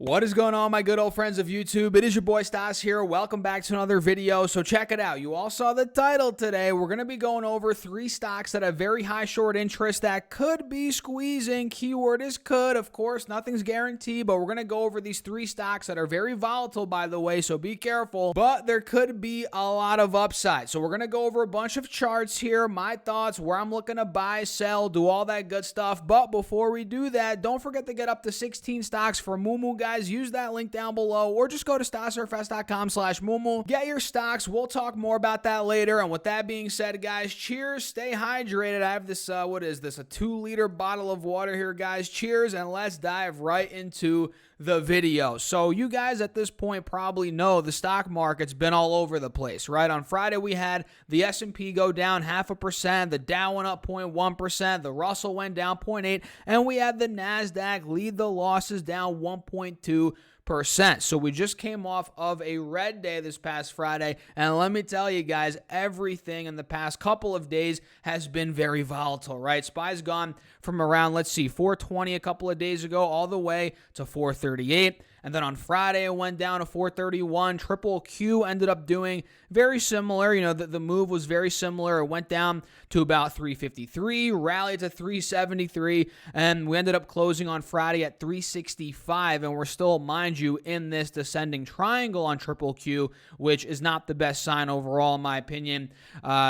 What is going on, my good old friends of YouTube? It is your boy Stas here. Welcome back to another video. So check it out. You all saw the title today. We're going to be going over 3 stocks that have very high short interest that could be squeezing. Keyword is could. Of course, nothing's guaranteed, but we're going to go over these 3 stocks that are very volatile, by the way, so be careful. But there could be a lot of upside. So we're going to go over a bunch of charts here, my thoughts, where I'm looking to buy, sell, do all that good stuff. But before we do that, don't forget to get up to 16 stocks for Moomoo, guys. Use that link down below or just go to stassurfest.com/Moomoo. Get your stocks. We'll talk more about that later. And with that being said, guys, cheers. Stay hydrated. I have this, what is this? A 2-liter bottle of water here, guys. Cheers, and let's dive right into the video. So you guys at this point probably know the stock market's been all over the place, right? On Friday, we had the S&P go down 0.5%, the Dow went up 0.1%, the Russell went down 0.8%, and we had the NASDAQ lead the losses down 1.2%. So we just came off of a red day this past Friday, and let me tell you guys, everything in the past couple of days has been very volatile, right? SPY's gone from around, let's see, 420 a couple of days ago all the way to 438. And then on Friday, it went down to 431. Triple Q ended up doing very similar. You know, the move was very similar. It went down to about 353, rallied to 373, and we ended up closing on Friday at 365. And we're still, mind you, in this descending triangle on Triple Q, which is not the best sign overall, in my opinion,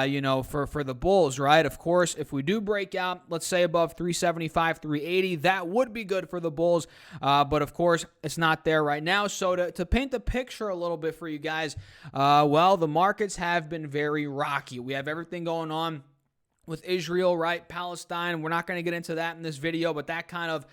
you know, for the bulls, right? Of course, if we do break out, let's say above 375, 380, that would be good for the bulls. But of course, it's not there right now. So to paint the picture a little bit for you guys, well, the markets have been very rocky. We have everything going on with Israel, right? Palestine. We're not going to get into that in this video, but that kind of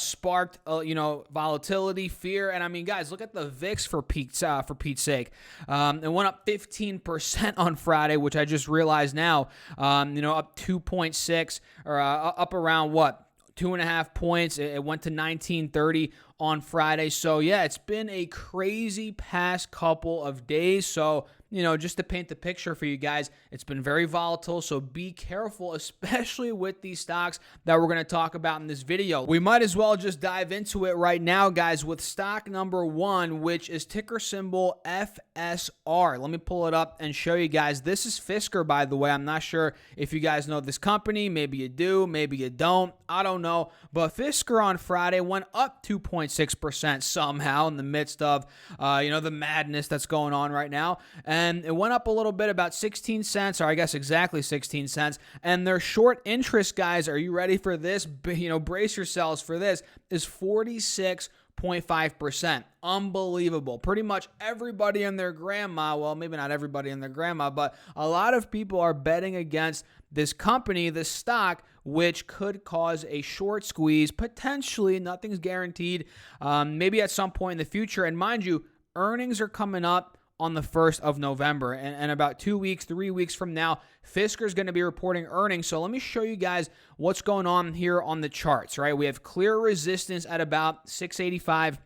sparked, you know, volatility, fear. And I mean, guys, look at the VIX for Pete's sake. It went up 15% on Friday, which I just realized now, you know, up 2.6 or up around what? 2.5 points. It went to 1930 on Friday. So, yeah, it's been a crazy past couple of days. So, you know, just to paint the picture for you guys, it's been very volatile. So be careful, especially with these stocks that we're going to talk about in this video. We might as well just dive into it right now, guys, with stock number 1, which is ticker symbol FSR. Let me pull it up and show you guys. This is Fisker, by the way. I'm not sure if you guys know this company. Maybe you do, maybe you don't. I don't know. But Fisker on Friday went up 2.6% somehow in the midst of, you know, the madness that's going on right now. And it went up a little bit, about 16 cents, or I guess exactly 16 cents. And their short interest, guys, are you ready for this? You know, brace yourselves for this, is 46.5%. Unbelievable. Pretty much everybody and their grandma, well, maybe not everybody and their grandma, but a lot of people are betting against this company, this stock, which could cause a short squeeze, potentially. Nothing's guaranteed. Maybe at some point in the future. And mind you, earnings are coming up on the 1st of November. And about 2 weeks, 3 weeks from now, Fisker is going to be reporting earnings. So let me show you guys what's going on here on the charts, right? We have clear resistance at about $6.85.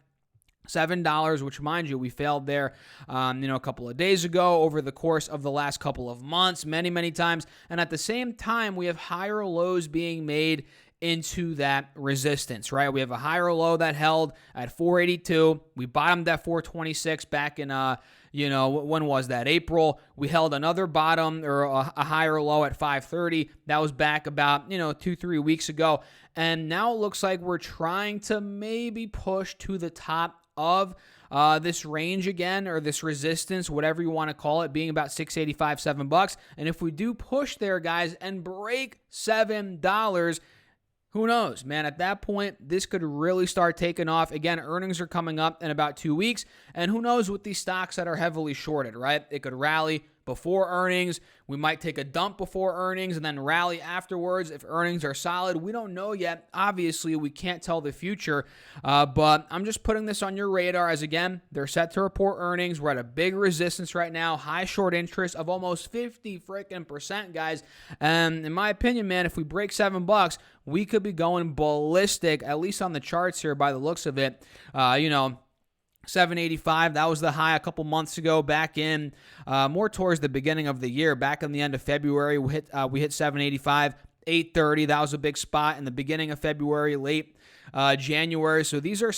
$7, which, mind you, we failed there, you know, a couple of days ago over the course of the last couple of months, many times. And at the same time, we have higher lows being made into that resistance, right? We have a higher low that held at 482. We bottomed at 426 back in, you know, when was that? April. We held another bottom or a higher low at 530. That was back about, you know, 2-3 weeks ago. And now it looks like we're trying to maybe push to the top of this range again, or this resistance, whatever you want to call it, being about $6.85, $7. And if we do push there, guys, and break $7, who knows, man? At that point, this could really start taking off. Again, earnings are coming up in about 2 weeks. And who knows with these stocks that are heavily shorted, right? It could rally before earnings. We might take a dump before earnings and then rally afterwards if earnings are solid. We don't know yet. Obviously, we can't tell the future. But I'm just putting this on your radar as, again, they're set to report earnings. We're at a big resistance right now. High short interest of almost 50%, guys. And in my opinion, man, if we break $7, we could be going ballistic, at least on the charts here by the looks of it. You know, 785, that was the high a couple months ago, back in more towards the beginning of the year. Back in the end of February, we hit 785. 830, that was a big spot in the beginning of February, late January. So these are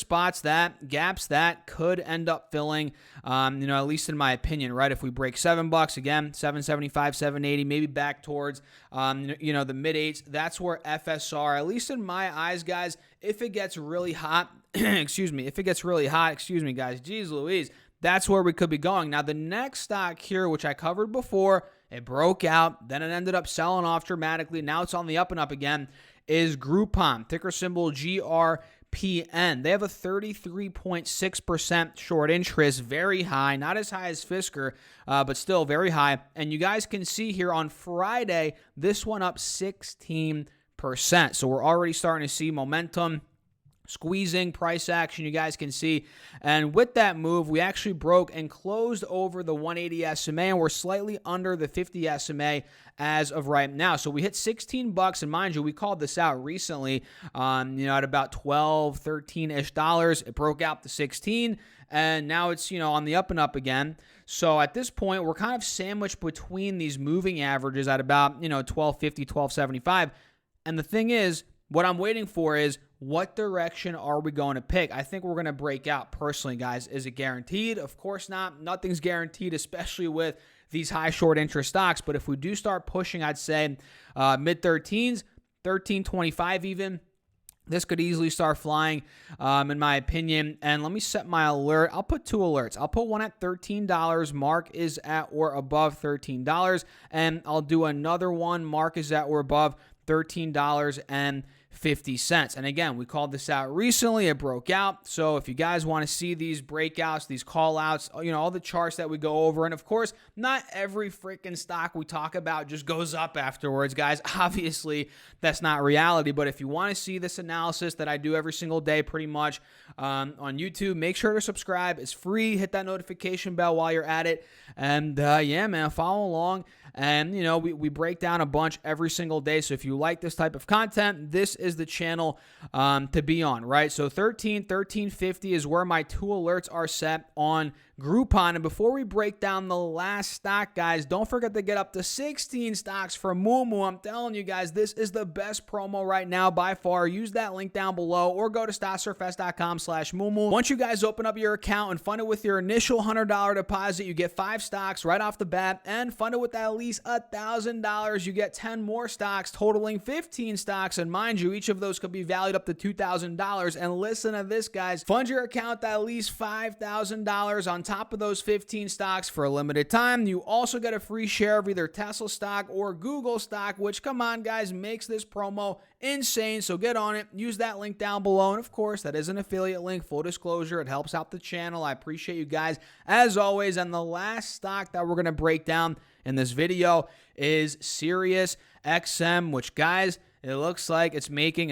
gaps that could end up filling, at least in my opinion, right? If we break $7 again, 775, 780, maybe back towards, the mid eights, that's where FSR, at least in my eyes, guys, if it gets really hot, excuse me, guys, geez Louise, that's where we could be going. Now, the next stock here, which I covered before, it broke out, then it ended up selling off dramatically. Now it's on the up and up again, is Groupon, ticker symbol GRPN. They have a 33.6% short interest, very high, not as high as Fisker, but still very high. And you guys can see here on Friday, this one up 16%. So we're already starting to see momentum, squeezing price action, you guys can see. And with that move, we actually broke and closed over the 180 SMA, and we're slightly under the 50 SMA as of right now. So we hit $16, and mind you, we called this out recently, at about $12, $13-ish dollars. It broke out to 16, and now it's, on the up and up again. So at this point, we're kind of sandwiched between these moving averages at about, $12.50, $12.75. And the thing is, what I'm waiting for is, what direction are we going to pick? I think we're going to break out personally, guys. Is it guaranteed? Of course not. Nothing's guaranteed, especially with these high short interest stocks. But if we do start pushing, I'd say mid-13s, 13.25 even, this could easily start flying, in my opinion. And let me set my alert. I'll put 2 alerts. I'll put one at $13. Mark is at or above $13. And I'll do another one. Mark is at or above $13.50. And again, we called this out recently. It broke out. So if you guys want to see these breakouts, these call outs, all the charts that we go over, and of course, not every freaking stock we talk about just goes up afterwards, guys. Obviously, that's not reality. But if you want to see this analysis that I do every single day pretty much on YouTube, make sure to subscribe. It's free. Hit that notification bell while you're at it. And yeah, man, follow along. And, we break down a bunch every single day. So if you like this type of content, this is the channel to be on, right? So 13.50 is where my 2 alerts are set on Groupon. And before we break down the last stock, guys, don't forget to get up to 16 stocks for Moomoo. I'm telling you guys, this is the best promo right now by far. Use that link down below or go to stocksurfest.com/Moomoo. Once you guys open up your account and fund it with your initial $100 deposit, you get 5 stocks right off the bat, and fund it with at least $1,000. You get 10 more stocks, totaling 15 stocks. And mind you, each of those could be valued up to $2,000. And listen to this, guys. Fund your account at least $5,000 on top of those 15 stocks for a limited time. You also get a free share of either Tesla stock or Google stock, which, come on, guys, makes this promo insane. So get on it. Use that link down below. And of course, that is an affiliate link. Full disclosure, it helps out the channel. I appreciate you guys as always. And the last stock that we're going to break down in this video is Sirius XM, which, guys, it looks like it's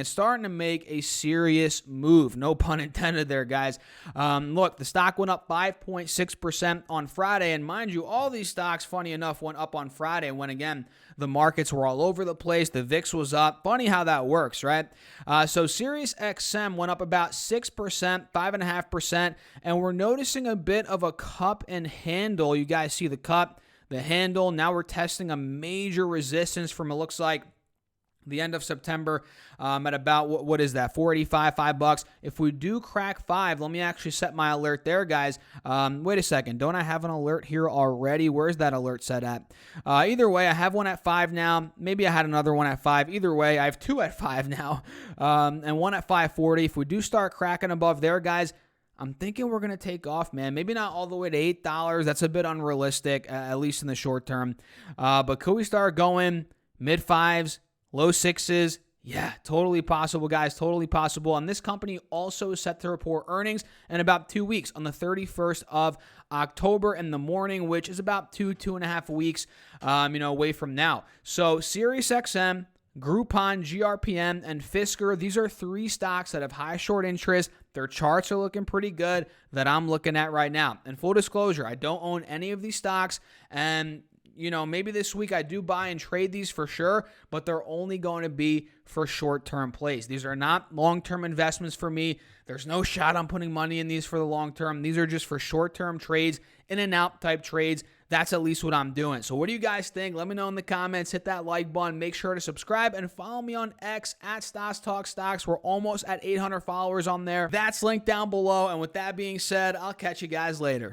starting to make a serious move. No pun intended there, guys. Look, the stock went up 5.6% on Friday. And mind you, all these stocks, funny enough, went up on Friday when, again, the markets were all over the place. The VIX was up. Funny how that works, right? So Sirius XM went up about 6%, 5.5%. And we're noticing a bit of a cup and handle. You guys see the cup, the handle. Now we're testing a major resistance from, it looks like, the end of September at about, what is that, $4.85, $5. If we do crack 5, let me actually set my alert there, guys. Wait a second. Don't I have an alert here already? Where's that alert set at? Either way, I have one at 5 now. Maybe I had another one at 5. Either way, I have 2 at 5 now, and one at 5.40. If we do start cracking above there, guys, I'm thinking we're going to take off, man. Maybe not all the way to $8. That's a bit unrealistic, at least in the short term. But could we start going mid-5s? Low 6s, yeah, totally possible, guys, totally possible. And this company also is set to report earnings in about 2 weeks on the 31st of October in the morning, which is about 2.5 weeks, away from now. So Sirius XM, Groupon, GRPN, and Fisker, these are 3 stocks that have high short interest. Their charts are looking pretty good that I'm looking at right now. And full disclosure, I don't own any of these stocks, and you know, maybe this week I do buy and trade these for sure, but they're only going to be for short-term plays. These are not long-term investments for me. There's no shot on putting money in these for the long term. These are just for short-term trades, in and out type trades. That's at least what I'm doing. So what do you guys think? Let me know in the comments. Hit that like button. Make sure to subscribe and follow me on X at Stas Talk Stocks. We're almost at 800 followers on there. That's linked down below. And with that being said, I'll catch you guys later.